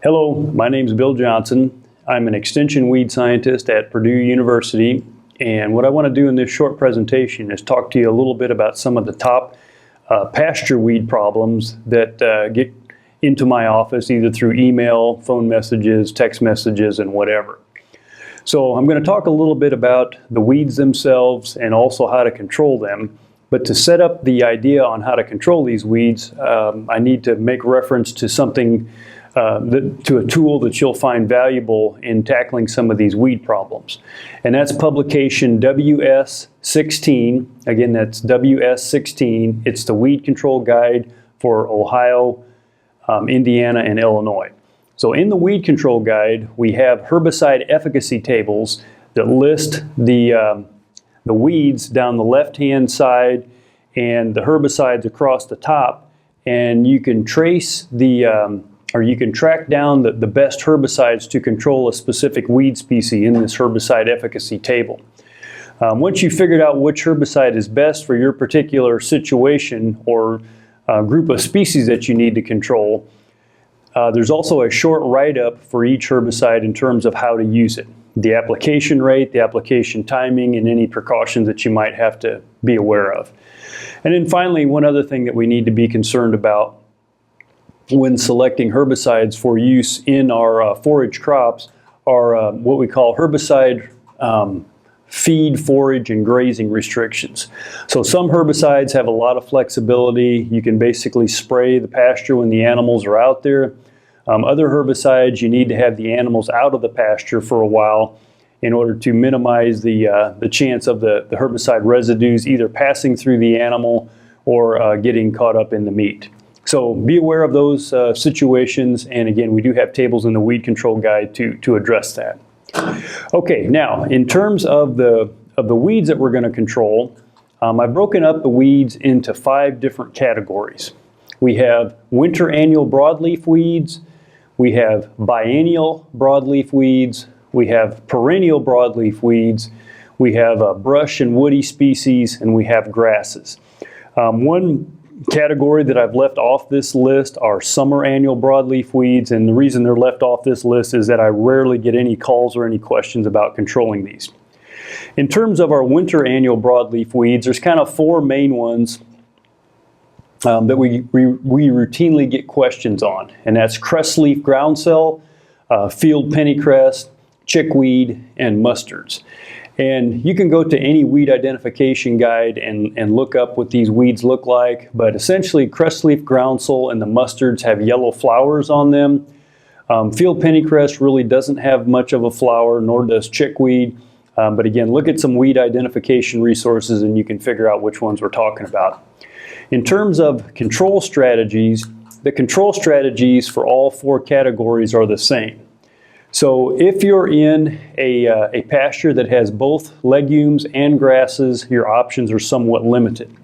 Hello, my name is Bill Johnson. I'm an extension weed scientist at Purdue University, and what I want to do in this short presentation is talk to you a little bit about some of the top pasture weed problems that get into my office either through email, phone messages, text messages, and whatever. So I'm going to talk a little bit about the weeds themselves and also how to control them. But to set up the idea on how to control these weeds, I need to make reference to something, to a tool that you'll find valuable in tackling some of these weed problems. And that's publication WS16. Again, that's WS16. It's the Weed Control Guide for Ohio, Indiana, and Illinois. So in the Weed Control Guide, we have herbicide efficacy tables that list the weeds down the left-hand side and the herbicides across the top, and you can trace or you can track down the best herbicides to control a specific weed species in this herbicide efficacy table. Once you've figured out which herbicide is best for your particular situation or group of species that you need to control, there's also a short write-up for each herbicide in terms of how to use it. The application rate, the application timing, and any precautions that you might have to be aware of. And then finally, one other thing that we need to be concerned about when selecting herbicides for use in our forage crops are what we call herbicide feed, forage, and grazing restrictions. So some herbicides have a lot of flexibility. You can basically spray the pasture when the animals are out there. Other herbicides, you need to have the animals out of the pasture for a while in order to minimize the chance of the herbicide residues either passing through the animal or getting caught up in the meat. So be aware of those situations, and again, we do have tables in the Weed Control Guide to address that. Okay, now in terms of the weeds that we're going to control, I've broken up the weeds into 5 different categories. We have winter annual broadleaf weeds, we have biennial broadleaf weeds, we have perennial broadleaf weeds, we have brush and woody species, and we have grasses. One category that I've left off this list are summer annual broadleaf weeds, and the reason they're left off this list is that I rarely get any calls or any questions about controlling these. In terms of our winter annual broadleaf weeds, there's kind of 4 main ones that we routinely get questions on, and that's crestleaf groundsel, field pennycress, chickweed, and mustards. And you can go to any weed identification guide and look up what these weeds look like, but essentially crestleaf groundsel and the mustards have yellow flowers on them. Field pennycress really doesn't have much of a flower, nor does chickweed. But again, look at some weed identification resources and you can figure out which ones we're talking about. In terms of control strategies, the control strategies for all 4 categories are the same. So if you're in a pasture that has both legumes and grasses, your options are somewhat limited.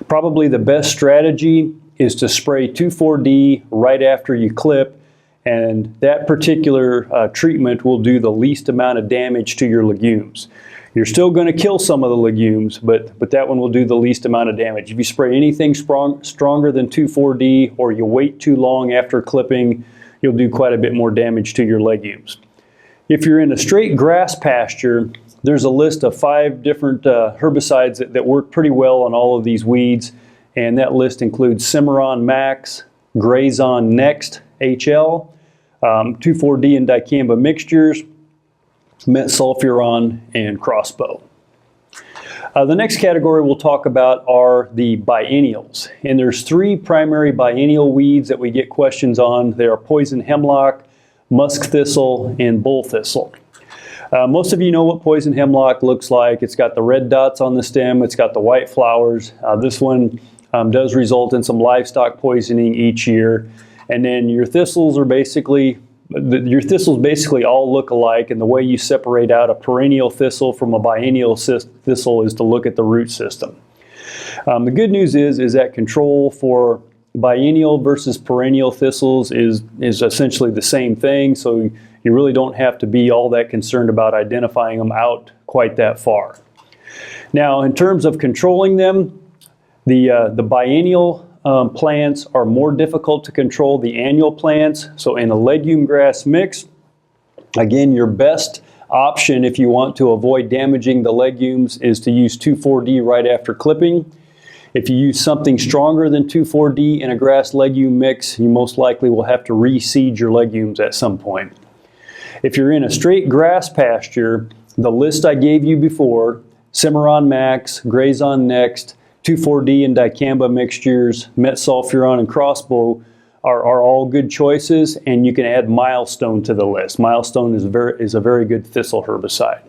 Probably the best strategy is to spray 2,4-D right after you clip, and that particular treatment will do the least amount of damage to your legumes. You're still going to kill some of the legumes, but that one will do the least amount of damage. If you spray anything stronger than 2,4-D or you wait too long after clipping, you'll do quite a bit more damage to your legumes. If you're in a straight grass pasture, there's a list of 5 different herbicides that work pretty well on all of these weeds, and that list includes Cimarron Max, Grazon Next HL, 2,4-D and dicamba mixtures, metsulfuron, and crossbow. The next category we'll talk about are the biennials, and there's 3 primary biennial weeds that we get questions on. They are poison hemlock, musk thistle, and bull thistle. Most of you know what poison hemlock looks like. It's got the red dots on the stem, it's got the white flowers. This one does result in some livestock poisoning each year. And then your thistles are basically all look alike, and the way you separate out a perennial thistle from a biennial thistle is to look at the root system. The good news is that control for biennial versus perennial thistles is essentially the same thing, so you really don't have to be all that concerned about identifying them out quite that far. Now, in terms of controlling them, the biennial plants are more difficult to control the annual plants. So in a legume grass mix, again, your best option if you want to avoid damaging the legumes is to use 2,4-D right after clipping. If you use something stronger than 2,4-D in a grass legume mix, you most likely will have to reseed your legumes at some point. If you're in a straight grass pasture, the list I gave you before, Cimarron Max, Grazon Next, 2,4-D and dicamba mixtures, metsulfuron and crossbow are all good choices, and you can add Milestone to the list. Milestone is a very good thistle herbicide.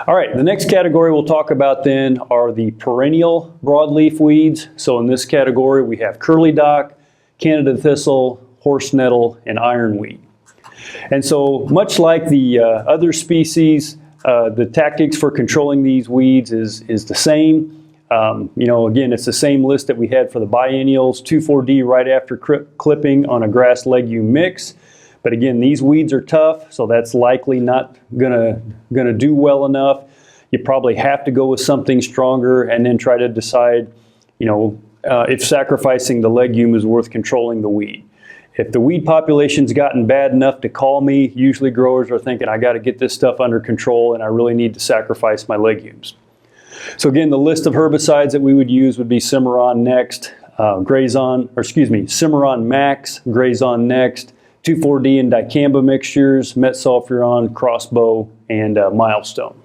All right, the next category we'll talk about then are the perennial broadleaf weeds. So in this category we have curly dock, Canada thistle, horse nettle, and ironweed. And so much like the other species, the tactics for controlling these weeds is the same. Again, it's the same list that we had for the biennials, 2,4-D right after clipping on a grass legume mix. But again, these weeds are tough, so that's likely not gonna do well enough. You probably have to go with something stronger and then try to decide, if sacrificing the legume is worth controlling the weed. If the weed population's gotten bad enough to call me, usually growers are thinking, I gotta get this stuff under control and I really need to sacrifice my legumes. So again, the list of herbicides that we would use would be Cimarron Next, Cimarron Max, Grazon Next, 2,4-D and dicamba mixtures, metsulfuron, crossbow, and Milestone.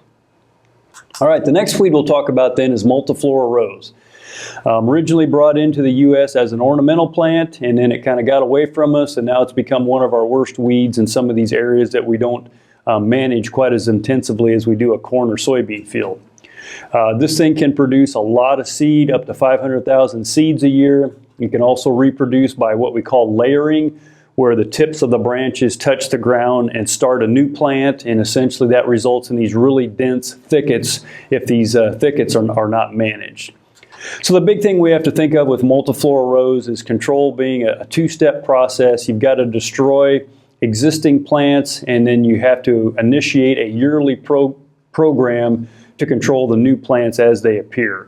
All right, the next weed we'll talk about then is Multiflora Rose. Originally brought into the U.S. as an ornamental plant, and then it kind of got away from us, and now it's become one of our worst weeds in some of these areas that we don't manage quite as intensively as we do a corn or soybean field. This thing can produce a lot of seed, up to 500,000 seeds a year. You can also reproduce by what we call layering, where the tips of the branches touch the ground and start a new plant, and essentially that results in these really dense thickets if these thickets are not managed. So the big thing we have to think of with Multiflora Rose is control being a two-step process. You've got to destroy existing plants, and then you have to initiate a yearly program to control the new plants as they appear.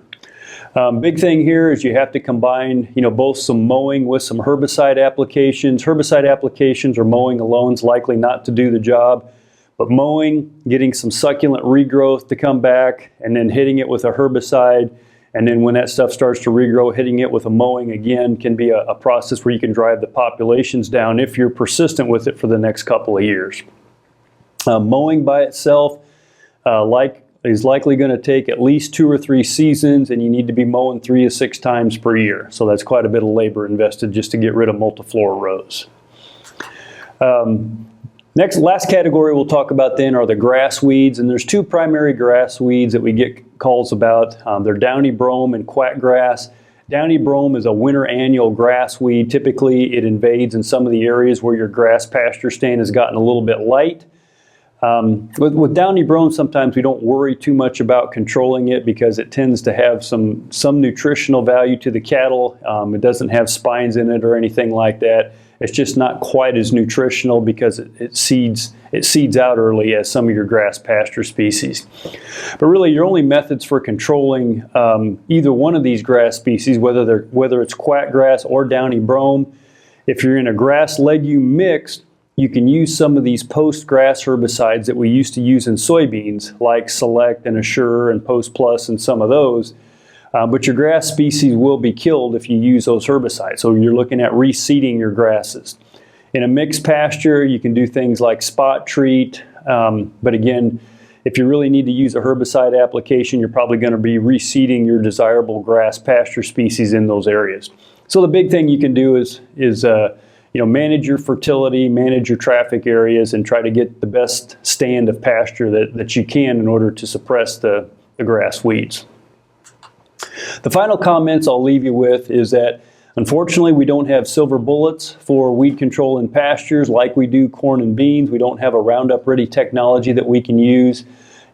Big thing here is you have to combine, both some mowing with some herbicide applications. Herbicide applications or mowing alone is likely not to do the job, but mowing, getting some succulent regrowth to come back, and then hitting it with a herbicide, and then when that stuff starts to regrow, hitting it with a mowing again can be a process where you can drive the populations down if you're persistent with it for the next couple of years. Mowing by itself, is likely going to take at least 2 or 3 seasons, and you need to be mowing 3 to 6 times per year. So that's quite a bit of labor invested just to get rid of Multiflora Rose. Last category we'll talk about then are the grass weeds, and there's 2 primary grass weeds that we get calls about. They're Downy brome and Quackgrass. Downy brome is a winter annual grass weed. Typically it invades in some of the areas where your grass pasture stand has gotten a little bit light. With Downy brome, sometimes we don't worry too much about controlling it because it tends to have some nutritional value to the cattle. It doesn't have spines in it or anything like that. It's just not quite as nutritional because it seeds out early as some of your grass pasture species. But really, your only methods for controlling either one of these grass species, whether it's Quackgrass or Downy brome, if you're in a grass legume mix, you can use some of these post-grass herbicides that we used to use in soybeans, like Select and Assure and Post Plus and some of those. But your grass species will be killed if you use those herbicides. So you're looking at reseeding your grasses. In a mixed pasture, you can do things like spot treat. But again, if you really need to use a herbicide application, you're probably going to be reseeding your desirable grass pasture species in those areas. So the big thing you can do is manage your fertility, manage your traffic areas, and try to get the best stand of pasture that you can in order to suppress the grass weeds. The final comments I'll leave you with is that unfortunately we don't have silver bullets for weed control in pastures like we do corn and beans. We don't have a Roundup Ready technology that we can use.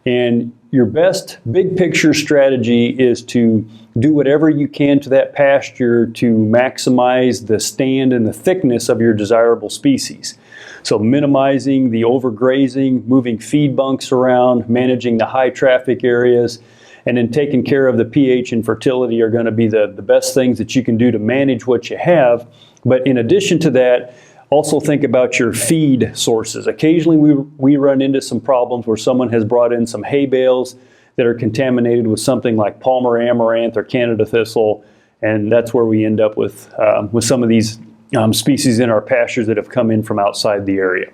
And your best big picture strategy is to do whatever you can to that pasture to maximize the stand and the thickness of your desirable species. So minimizing the overgrazing, moving feed bunks around, managing the high traffic areas, and then taking care of the pH and fertility are going to be the best things that you can do to manage what you have. But in addition to that, also think about your feed sources. Occasionally we run into some problems where someone has brought in some hay bales that are contaminated with something like Palmer amaranth or Canada thistle, and that's where we end up with some of these species in our pastures that have come in from outside the area.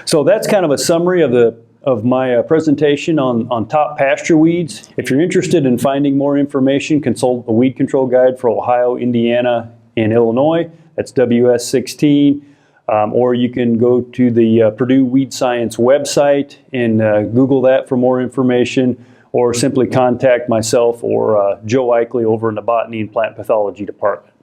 So that's kind of a summary of my presentation on top pasture weeds. If you're interested in finding more information, consult the Weed Control Guide for Ohio, Indiana, and Illinois. That's WS16. Or you can go to the Purdue Weed Science website and Google that for more information, or simply contact myself or Joe Eichley over in the Botany and Plant Pathology Department.